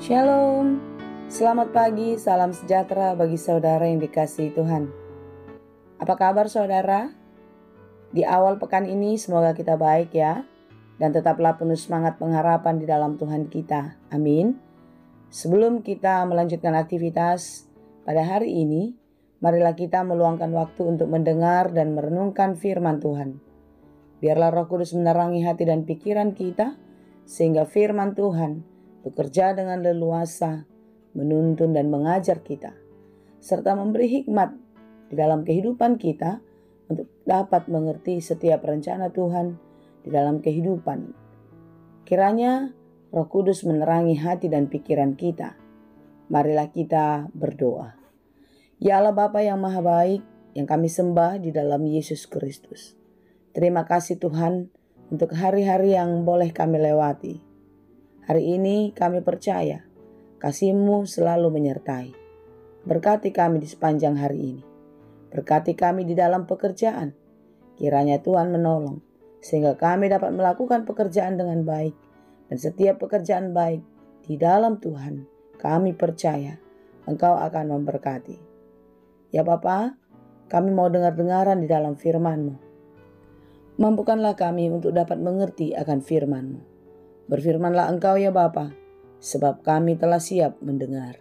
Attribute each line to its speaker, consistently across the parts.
Speaker 1: Shalom, selamat pagi, salam sejahtera bagi saudara yang dikasihi Tuhan. Apa kabar saudara? Di awal pekan ini semoga kita baik ya, dan tetaplah penuh semangat pengharapan di dalam Tuhan kita. Amin. Sebelum kita melanjutkan aktivitas pada hari ini, marilah kita meluangkan waktu untuk mendengar dan merenungkan firman Tuhan. Biarlah Roh Kudus menerangi hati dan pikiran kita, sehingga firman Tuhan bekerja dengan leluasa, menuntun dan mengajar kita, serta memberi hikmat di dalam kehidupan kita untuk dapat mengerti setiap rencana Tuhan di dalam kehidupan. Kiranya Roh Kudus menerangi hati dan pikiran kita. Marilah kita berdoa. Ya Allah Bapa yang Maha Baik, yang kami sembah di dalam Yesus Kristus. Terima kasih Tuhan untuk hari-hari yang boleh kami lewati. Hari ini kami percaya kasih-Mu selalu menyertai. Berkati kami di sepanjang hari ini. Berkati kami di dalam pekerjaan. Kiranya Tuhan menolong sehingga kami dapat melakukan pekerjaan dengan baik. Dan setiap pekerjaan baik di dalam Tuhan, kami percaya Engkau akan memberkati. Ya Bapa, kami mau dengar-dengaran di dalam firman-Mu. Mampukanlah kami untuk dapat mengerti akan firman-Mu. Berfirmanlah Engkau ya Bapa, sebab kami telah siap mendengar.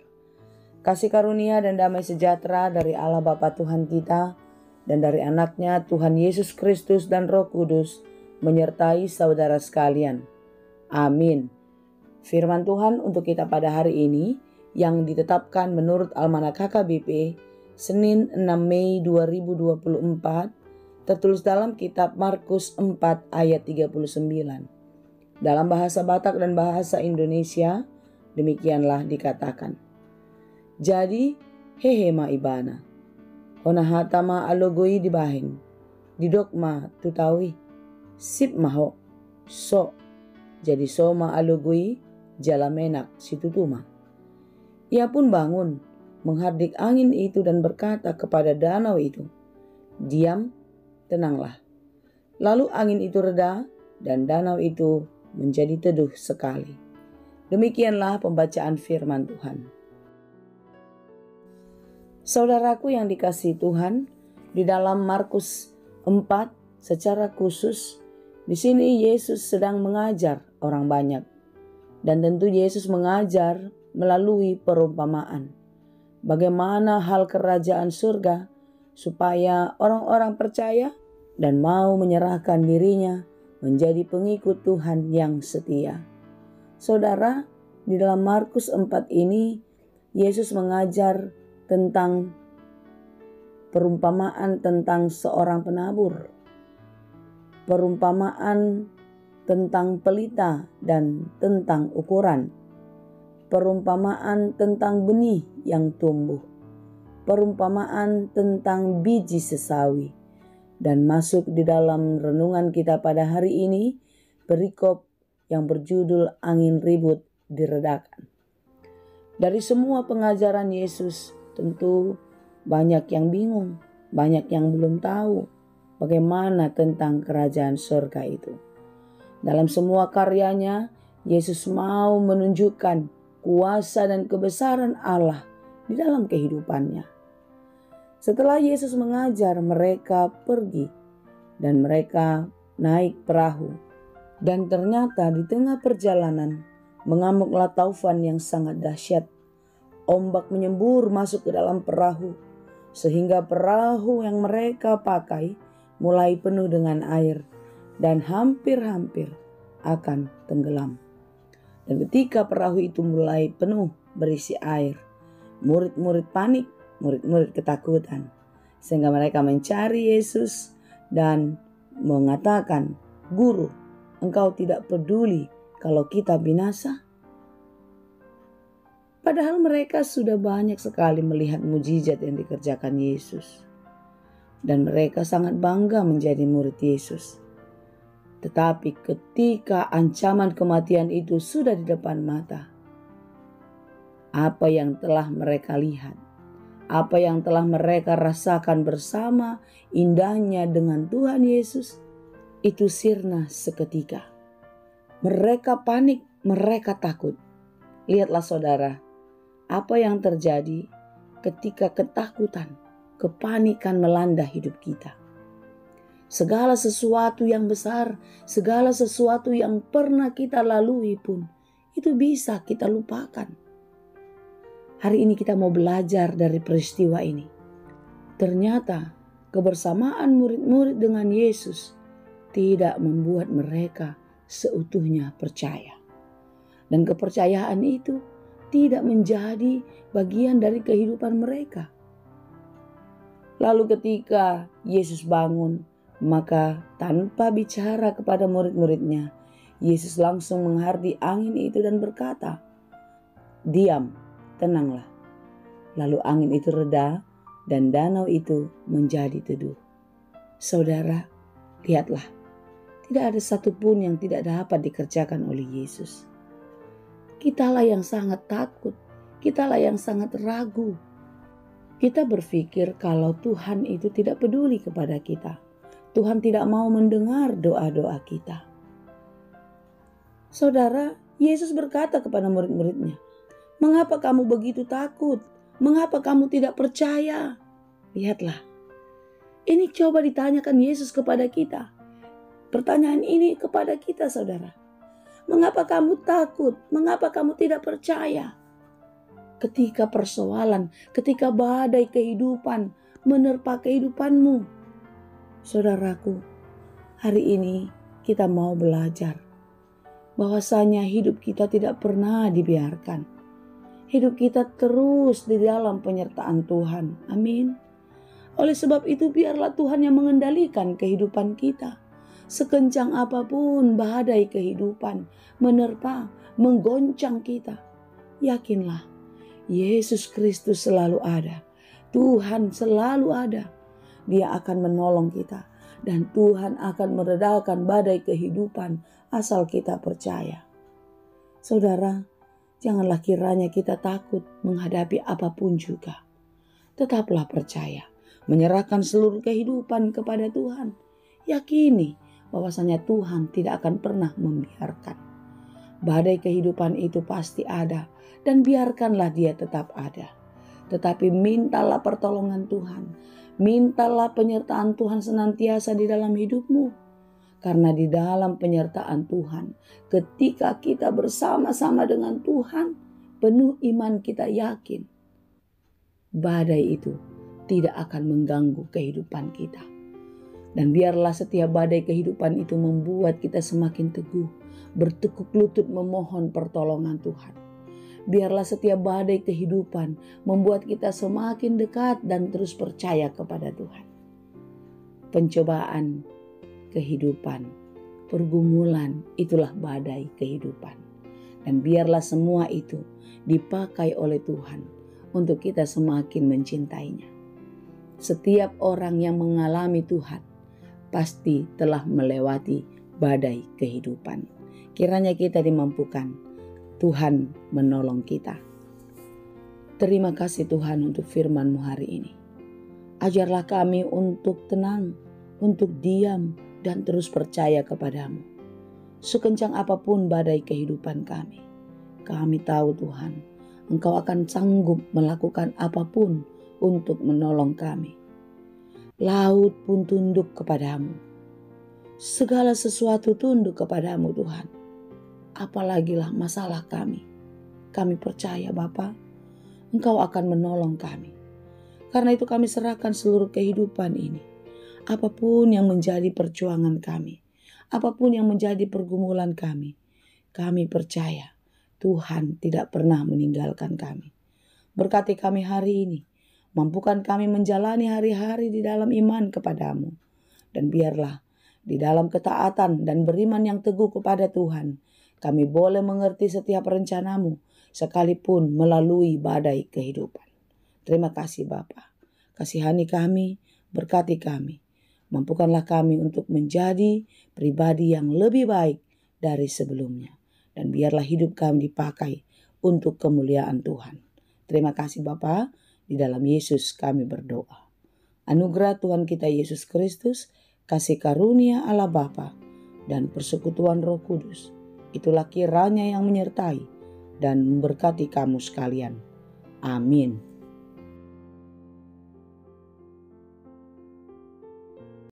Speaker 1: Kasih karunia dan damai sejahtera dari Allah Bapa Tuhan kita dan dari anaknya Tuhan Yesus Kristus dan Roh Kudus menyertai saudara sekalian. Amin. Firman Tuhan untuk kita pada hari ini yang ditetapkan menurut Almanak HKBP Senin 6 Mei 2024 tertulis dalam kitab Markus 4 ayat 39. Dalam bahasa Batak dan bahasa Indonesia, demikianlah dikatakan. Jadi, hehema ibana. Honahatama alogoi dibahin. Didokma tutawi. Sip maho. So. Jadi soma alogoi jalamenak situtuma. Ia pun bangun, menghardik angin itu dan berkata kepada danau itu, diam, tenanglah. Lalu angin itu reda dan danau itu menjadi teduh sekali. Demikianlah pembacaan firman Tuhan. Saudaraku yang dikasihi Tuhan, di dalam Markus 4 secara khusus, di sini Yesus sedang mengajar orang banyak. Dan tentu Yesus mengajar melalui perumpamaan. Bagaimana hal kerajaan surga supaya orang-orang percaya dan mau menyerahkan dirinya menjadi pengikut Tuhan yang setia. Saudara, di dalam Markus 4 ini, Yesus mengajar tentang perumpamaan tentang seorang penabur. Perumpamaan tentang pelita dan tentang ukuran. Perumpamaan tentang benih yang tumbuh. Perumpamaan tentang biji sesawi. Dan masuk di dalam renungan kita pada hari ini, perikop yang berjudul Angin Ribut Diredakan. Dari semua pengajaran Yesus, tentu banyak yang bingung, banyak yang belum tahu bagaimana tentang kerajaan surga itu. Dalam semua karyanya, Yesus mau menunjukkan kuasa dan kebesaran Allah di dalam kehidupannya. Setelah Yesus mengajar, mereka pergi dan mereka naik perahu. Dan ternyata di tengah perjalanan mengamuklah taufan yang sangat dahsyat. Ombak menyembur masuk ke dalam perahu sehingga perahu yang mereka pakai mulai penuh dengan air dan hampir-hampir akan tenggelam. Dan ketika perahu itu mulai penuh berisi air, murid-murid panik. Murid-murid ketakutan sehingga mereka mencari Yesus dan mengatakan, Guru, Engkau tidak peduli kalau kita binasa? Padahal mereka sudah banyak sekali melihat mujizat yang dikerjakan Yesus dan mereka sangat bangga menjadi murid Yesus. Tetapi ketika ancaman kematian itu sudah di depan mata, apa yang telah mereka lihat, apa yang telah mereka rasakan bersama indahnya dengan Tuhan Yesus, itu sirna seketika. Mereka panik, mereka takut. Lihatlah saudara, apa yang terjadi ketika ketakutan, kepanikan melanda hidup kita. Segala sesuatu yang besar, segala sesuatu yang pernah kita lalui pun, itu bisa kita lupakan. Hari ini kita mau belajar dari peristiwa ini. Ternyata kebersamaan murid-murid dengan Yesus tidak membuat mereka seutuhnya percaya. Dan kepercayaan itu tidak menjadi bagian dari kehidupan mereka. Lalu ketika Yesus bangun, maka tanpa bicara kepada murid-muridnya, Yesus langsung menghardi angin itu dan berkata, "Diam, tenanglah." Lalu angin itu reda dan danau itu menjadi teduh. Saudara, lihatlah, tidak ada satupun yang tidak dapat dikerjakan oleh Yesus. Kitalah yang sangat takut, kitalah yang sangat ragu. Kita berpikir kalau Tuhan itu tidak peduli kepada kita. Tuhan tidak mau mendengar doa-doa kita. Saudara, Yesus berkata kepada murid-muridnya, "Mengapa kamu begitu takut? Mengapa kamu tidak percaya?" Lihatlah, ini coba ditanyakan Yesus kepada kita. Pertanyaan ini kepada kita, saudara. Mengapa kamu takut? Mengapa kamu tidak percaya? Ketika persoalan, ketika badai kehidupan menerpa kehidupanmu. Saudaraku, hari ini kita mau belajar bahwasanya hidup kita tidak pernah dibiarkan. Hidup kita terus di dalam penyertaan Tuhan. Amin. Oleh sebab itu biarlah Tuhan yang mengendalikan kehidupan kita. Sekencang apapun badai kehidupan menerpa, menggoncang kita, yakinlah Yesus Kristus selalu ada. Tuhan selalu ada. Dia akan menolong kita dan Tuhan akan meredakan badai kehidupan asal kita percaya. Saudara, janganlah kiranya kita takut menghadapi apapun juga. Tetaplah percaya, menyerahkan seluruh kehidupan kepada Tuhan. Yakini bahwasanya Tuhan tidak akan pernah membiarkan. Badai kehidupan itu pasti ada dan biarkanlah dia tetap ada. Tetapi mintalah pertolongan Tuhan. Mintalah penyertaan Tuhan senantiasa di dalam hidupmu. Karena di dalam penyertaan Tuhan, ketika kita bersama-sama dengan Tuhan, penuh iman kita yakin, badai itu tidak akan mengganggu kehidupan kita. Dan biarlah setiap badai kehidupan itu membuat kita semakin teguh, bertekuk lutut memohon pertolongan Tuhan. Biarlah setiap badai kehidupan membuat kita semakin dekat dan terus percaya kepada Tuhan. Pencobaan kehidupan, pergumulan, itulah badai kehidupan. Dan biarlah semua itu dipakai oleh Tuhan untuk kita semakin mencintainya. Setiap orang yang mengalami Tuhan pasti telah melewati badai kehidupan. Kiranya kita dimampukan Tuhan menolong kita. Terima kasih Tuhan untuk firman-Mu hari ini. Ajarlah kami untuk tenang, untuk diam, dan terus percaya kepada-Mu. Sekencang apapun badai kehidupan kami tahu Tuhan, Engkau akan sanggup melakukan apapun untuk menolong kami. Laut pun tunduk kepada-Mu. Segala sesuatu tunduk kepada-Mu Tuhan. Apalagilah masalah kami. Kami percaya Bapa, Engkau akan menolong kami. Karena itu kami serahkan seluruh kehidupan ini. Apapun yang menjadi perjuangan kami, apapun yang menjadi pergumulan kami percaya Tuhan tidak pernah meninggalkan kami. Berkati kami hari ini, mampukan kami menjalani hari-hari di dalam iman kepada-Mu. Dan biarlah di dalam ketaatan dan beriman yang teguh kepada Tuhan, kami boleh mengerti setiap rencana-Mu sekalipun melalui badai kehidupan. Terima kasih Bapa. Kasihani kami, berkati kami. Mampukanlah kami untuk menjadi pribadi yang lebih baik dari sebelumnya. Dan biarlah hidup kami dipakai untuk kemuliaan Tuhan. Terima kasih Bapa, di dalam Yesus kami berdoa. Anugerah Tuhan kita Yesus Kristus, kasih karunia Allah Bapa, dan persekutuan Roh Kudus, itulah kiranya yang menyertai dan memberkati kamu sekalian. Amin.